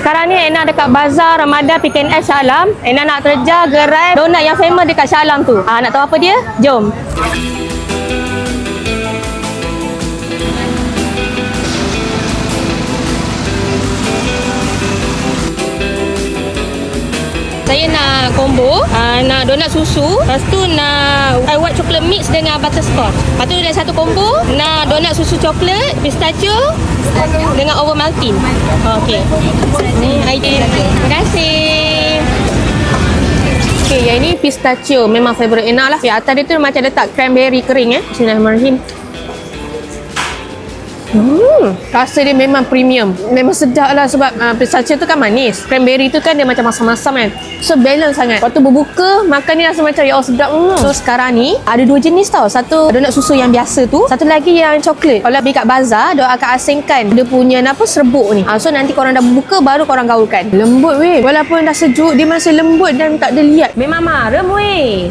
Sekarang ni Ena dekat Bazar Ramadan PKNS Shah Alam. Ena nak terja gerai donat yang famous dekat Shah Alam tu. Nak tahu apa dia? Jom. Saya nak combo, nak donat susu, lepas tu nak white chocolate mix dengan butterscotch. Lepas tu ada satu combo, nak donat susu coklat, pistachio dengan Ovaltine. Okey. Ni idea. Terima kasih. Okey, yang ini pistachio memang favourite Ena lah. Okay, atas dia tu macam letak cranberry kering Bismillahirrahmanirrahim. Rasa dia memang premium. Memang sedap lah sebab pistachio tu kan manis. Cranberry tu kan dia macam masam-masam kan. So balance sangat. Waktu berbuka, makan ni rasa macam ya Allah sedap. So sekarang ni ada dua jenis tau. Satu donat susu yang biasa tu. Satu lagi yang coklat. Kalau pergi kat bazar, dia akan asingkan dia punya serbuk ni. So nanti korang dah berbuka baru korang gaulkan. Lembut weh. Walaupun dah sejuk, dia masih lembut dan tak ada liat. Memang marem weh.